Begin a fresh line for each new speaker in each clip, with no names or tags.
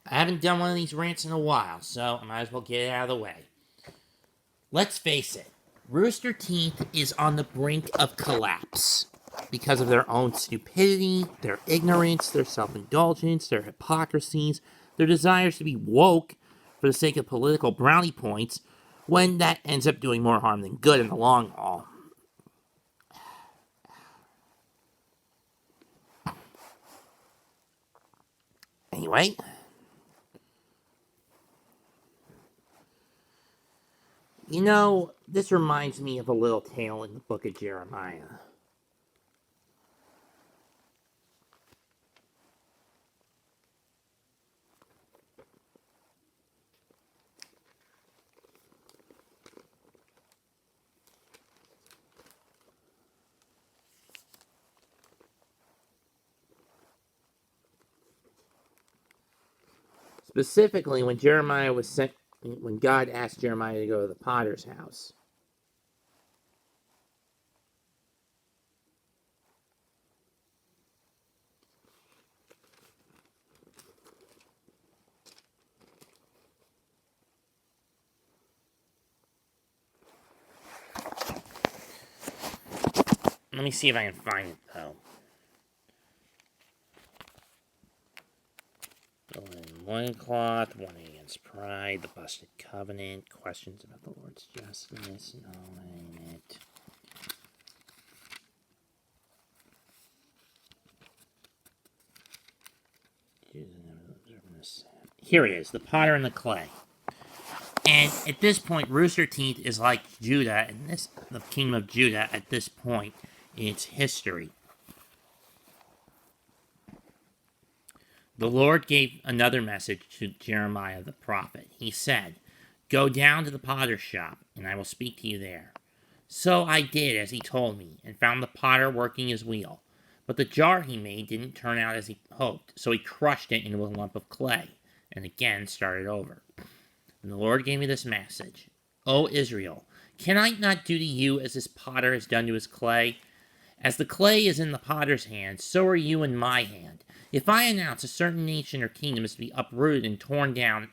I haven't done one of these rants in a while, so I might as well get it out of the way. Let's face it, Rooster Teeth is on the brink of collapse because of their own stupidity, their ignorance, their self-indulgence, their hypocrisies, their desires to be woke for the sake of political brownie points, when that ends up doing more harm than good in the long haul. Anyway, you know, this reminds me of a little tale in the book of Jeremiah. Specifically, when when God asked Jeremiah to go to the potter's house. Let me see if I can find it, though. Loincloth, warning against pride, the busted covenant, questions about the Lord's justice, knowing it. Here it is, the potter and the clay. And at this point, Rooster Teeth is like Judah, and the kingdom of Judah at this point in its history. The Lord gave another message to Jeremiah the prophet. He said, "Go down to the potter's shop, and I will speak to you there." So I did as he told me, and found the potter working his wheel. But the jar he made didn't turn out as he hoped, so he crushed it into a lump of clay, and again started over. And the Lord gave me this message: "O Israel, can I not do to you as this potter has done to his clay? As the clay is in the potter's hand, so are you in my hand. If I announce a certain nation or kingdom is to be uprooted and torn down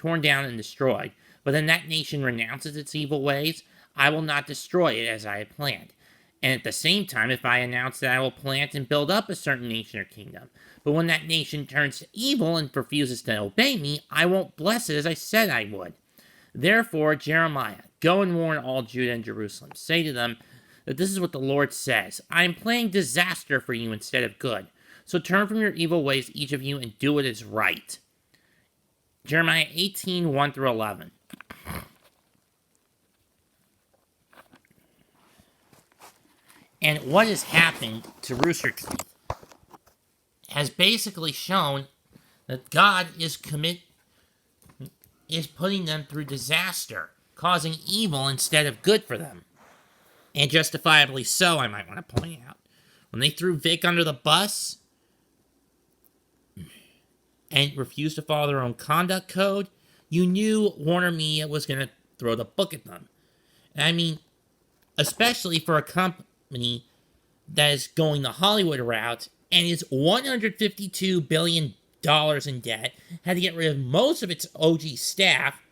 and destroyed, but then that nation renounces its evil ways, I will not destroy it as I had planned. And at the same time, if I announce that I will plant and build up a certain nation or kingdom, but when that nation turns to evil and refuses to obey me, I won't bless it as I said I would. Therefore, Jeremiah, go and warn all Judah and Jerusalem. Say to them that this is what the Lord says: I am planning disaster for you instead of good. So turn from your evil ways, each of you, and do what is right." Jeremiah 18, 1 through 11. And what has happened to Rooster Teeth has basically shown that God is putting them through disaster, causing evil instead of good for them. And justifiably so, I might want to point out. When they threw Vic under the bus and refused to follow their own conduct code, you knew Warner Media was going to throw the book at them. And I mean, especially for a company that is going the Hollywood route and is $152 billion in debt, had to get rid of most of its OG staff.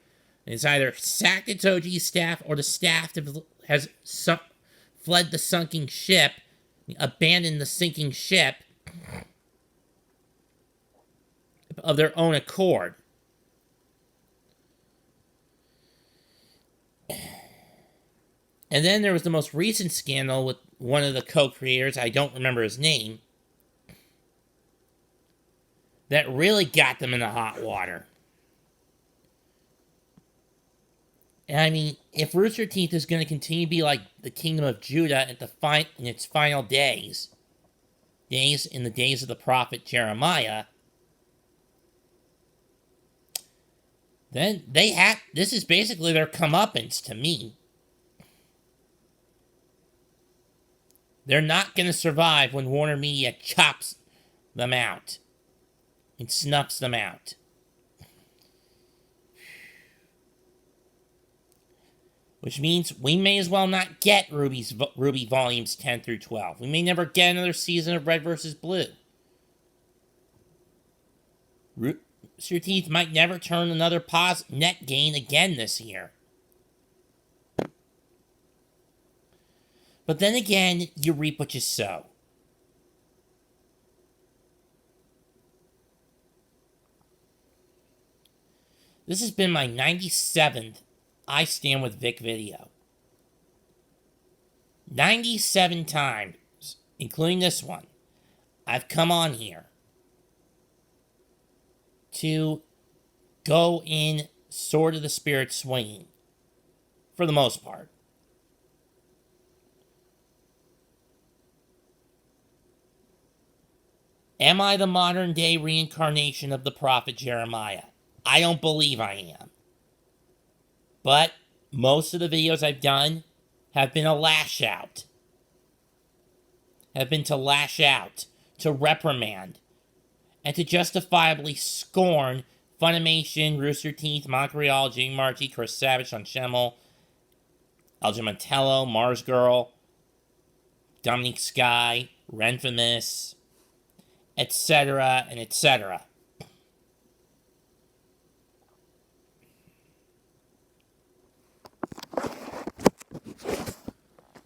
It's either sacked its OG staff or the staff has fled the sunken ship, abandoned the sinking ship of their own accord. And then there was the most recent scandal with one of the co-creators, I don't remember his name, that really got them in the hot water. And I mean, if Rooster Teeth is going to continue to be like the kingdom of Judah in its final days in the days of the prophet Jeremiah, then this is basically their comeuppance to me. They're not going to survive when Warner Media chops them out and snuffs them out. Which means we may as well not get Ruby Volumes 10 through 12. We may never get another season of Red vs. Blue. RoosterTeeth might never turn another net gain again this year. But then again, you reap what you sow. This has been my 97th I Stand With Vic video. 97 times, including this one, I've come on here to go in Sword of the Spirit swinging, for the most part. Am I the modern day reincarnation of the prophet Jeremiah? I don't believe I am. But most of the videos I've done have been a lash out. Have been to lash out, to reprimand, and to justifiably scorn Funimation, RoosterTeeth, Montreal, Margie, Chris Savage, on Schemmel, Elgin Montello, Mars Girl, Dominique Sky, Renfamous, etc. and etc.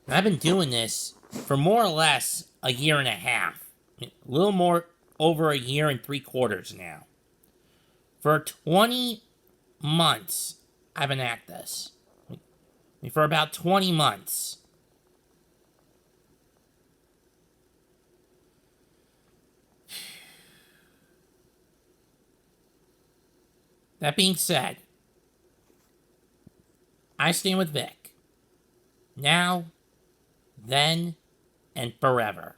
I've been doing this for more or less a year and a half. A little more over a year and 3/4 now. For 20 months, I've been at this. For about 20 months. That being said, I stand with Vic. Now, then, and forever.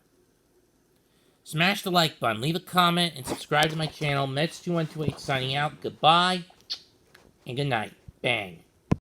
Smash the like button, leave a comment, and subscribe to my channel. Mets2128 signing out. Goodbye, and good night. Bang.